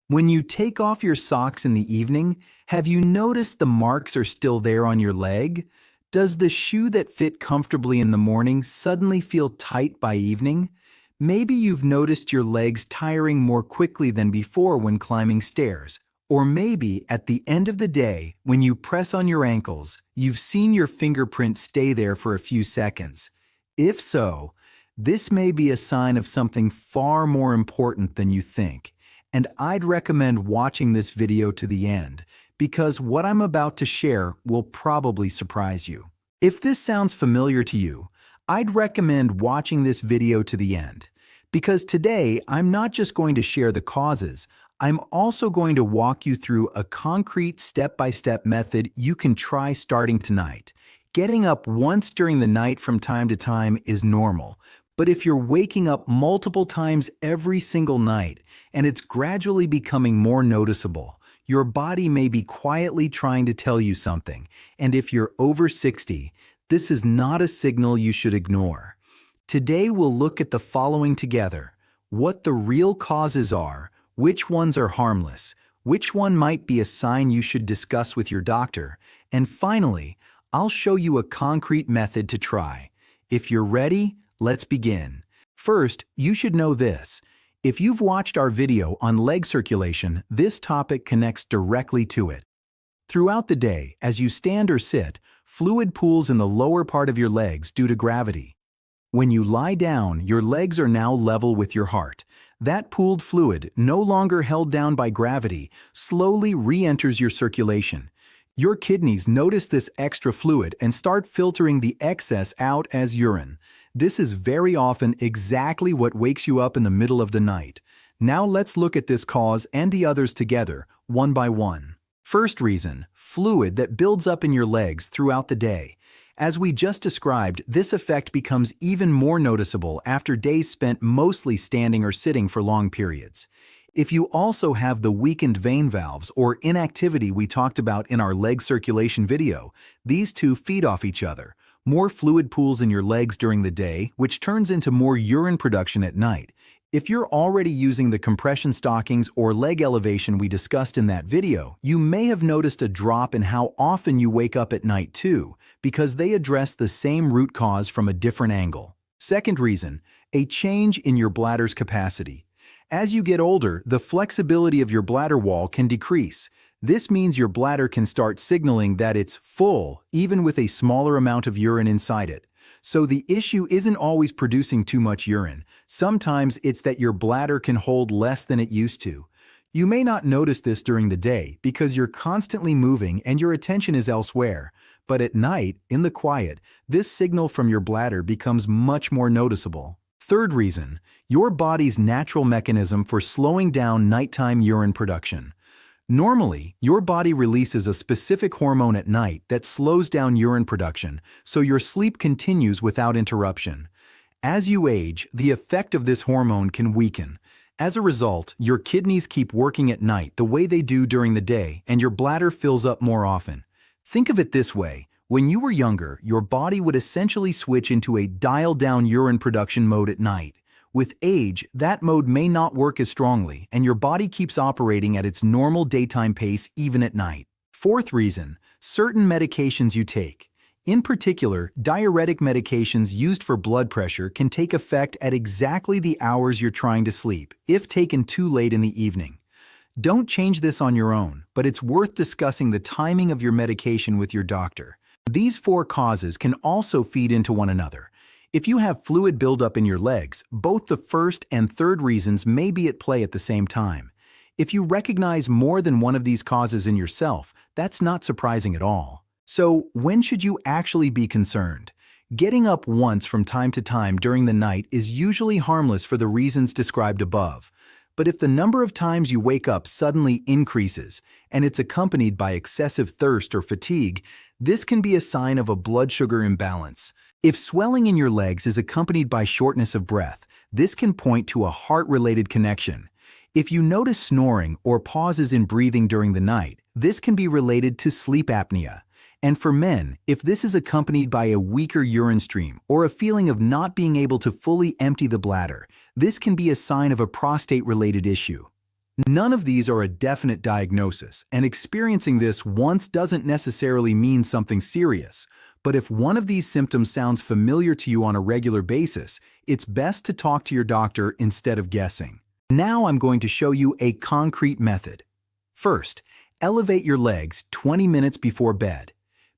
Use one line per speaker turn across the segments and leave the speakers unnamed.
When you take off your socks in the evening, have you noticed the marks are still there on your leg? Does the shoe that fit comfortably in the morning suddenly feel tight by evening? Maybe you've noticed your legs tiring more quickly than before when climbing stairs. Or maybe at the end of the day, when you press on your ankles, you've seen your fingerprint stay there for a few seconds. If so, this may be a sign of something far more important than you think. And I'd recommend watching this video to the end, because what I'm about to share will probably surprise you. If this sounds familiar to you, I'd recommend watching this video to the end, because today I'm not just going to share the causes, I'm also going to walk you through a concrete step-by-step method you can try starting tonight. Getting up once during the night from time to time is normal, but if you're waking up multiple times every single night and it's gradually becoming more noticeable, your body may be quietly trying to tell you something. And if you're over 60, this is not a signal you should ignore. Today we'll look at the following together: what the real causes are, which ones are harmless, which one might be a sign you should discuss with your doctor, and finally, I'll show you a concrete method to try. If you're ready, let's begin. First, you should know this. If you've watched our video on leg circulation, this topic connects directly to it. Throughout the day, as you stand or sit, fluid pools in the lower part of your legs due to gravity. When you lie down, your legs are now level with your heart. That pooled fluid, no longer held down by gravity, slowly re-enters your circulation. Your kidneys notice this extra fluid and start filtering the excess out as urine. This is very often exactly what wakes you up in the middle of the night. Now let's look at this cause and the others together, one by one. First reason: fluid that builds up in your legs throughout the day. As we just described, this effect becomes even more noticeable after days spent mostly standing or sitting for long periods. If you also have the weakened vein valves or inactivity we talked about in our leg circulation video, these two feed off each other. More fluid pools in your legs during the day, which turns into more urine production at night. If you're already using the compression stockings or leg elevation we discussed in that video, you may have noticed a drop in how often you wake up at night too, because they address the same root cause from a different angle. Second reason: a change in your bladder's capacity. As you get older, the flexibility of your bladder wall can decrease. This means your bladder can start signaling that it's full, even with a smaller amount of urine inside it. So the issue isn't always producing too much urine. Sometimes it's that your bladder can hold less than it used to. You may not notice this during the day because you're constantly moving and your attention is elsewhere. But at night, in the quiet, this signal from your bladder becomes much more noticeable. Third reason: your body's natural mechanism for slowing down nighttime urine production. Normally, your body releases a specific hormone at night that slows down urine production, so your sleep continues without interruption. As you age, the effect of this hormone can weaken. As a result, your kidneys keep working at night the way they do during the day, and your bladder fills up more often. Think of it this way: when you were younger, your body would essentially switch into a dial-down urine production mode at night. With age, that mode may not work as strongly, and your body keeps operating at its normal daytime pace even at night. Fourth reason: certain medications you take. In particular, diuretic medications used for blood pressure can take effect at exactly the hours you're trying to sleep, if taken too late in the evening. Don't change this on your own, but it's worth discussing the timing of your medication with your doctor. These four causes can also feed into one another. If you have fluid buildup in your legs, both the first and third reasons may be at play at the same time. If you recognize more than one of these causes in yourself, that's not surprising at all. So, when should you actually be concerned? Getting up once from time to time during the night is usually harmless for the reasons described above. But if the number of times you wake up suddenly increases, and it's accompanied by excessive thirst or fatigue, this can be a sign of a blood sugar imbalance. If swelling in your legs is accompanied by shortness of breath, this can point to a heart-related connection. If you notice snoring or pauses in breathing during the night, this can be related to sleep apnea. And for men, if this is accompanied by a weaker urine stream or a feeling of not being able to fully empty the bladder, this can be a sign of a prostate-related issue. None of these are a definite diagnosis, and experiencing this once doesn't necessarily mean something serious. But if one of these symptoms sounds familiar to you on a regular basis, it's best to talk to your doctor instead of guessing. Now I'm going to show you a concrete method. First, elevate your legs 20 minutes before bed.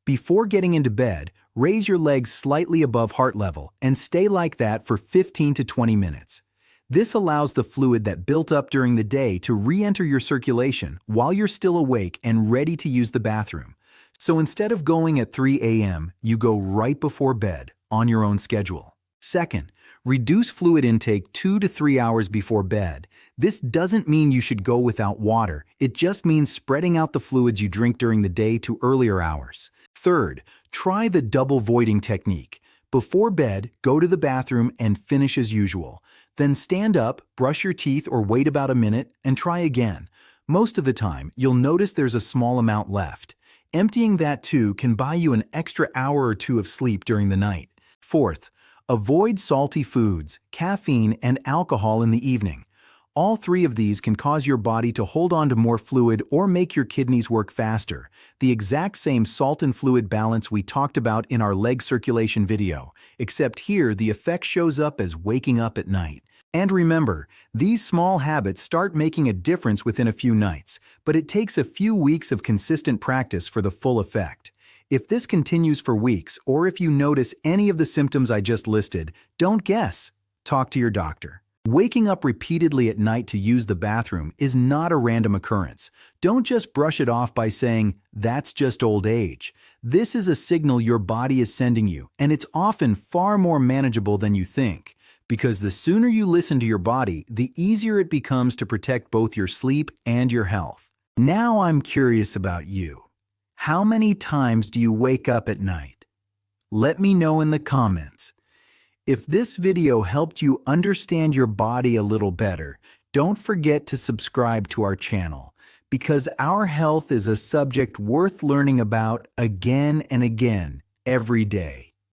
Before getting into bed, raise your legs slightly above heart level and stay like that for 15 to 20 minutes. This allows the fluid that built up during the day to re-enter your circulation while you're still awake and ready to use the bathroom. So instead of going at 3 a.m., you go right before bed, on your own schedule. Second, reduce fluid intake 2 to 3 hours before bed. This doesn't mean you should go without water. It just means spreading out the fluids you drink during the day to earlier hours. Third, try the double voiding technique. Before bed, go to the bathroom and finish as usual. Then stand up, brush your teeth or wait about a minute, and try again. Most of the time, you'll notice there's a small amount left. Emptying that too can buy you an extra hour or two of sleep during the night. Fourth, avoid salty foods, caffeine, and alcohol in the evening. All three of these can cause your body to hold on to more fluid or make your kidneys work faster. The exact same salt and fluid balance we talked about in our leg circulation video, except here the effect shows up as waking up at night. And remember, these small habits start making a difference within a few nights, but it takes a few weeks of consistent practice for the full effect. If this continues for weeks, or if you notice any of the symptoms I just listed, don't guess. Talk to your doctor. Waking up repeatedly at night to use the bathroom is not a random occurrence. Don't just brush it off by saying, "That's just old age." This is a signal your body is sending you, and it's often far more manageable than you think. Because the sooner you listen to your body, the easier it becomes to protect both your sleep and your health. Now I'm curious about you. How many times do you wake up at night? Let me know in the comments. If this video helped you understand your body a little better, don't forget to subscribe to our channel, because our health is a subject worth learning about again and again every day.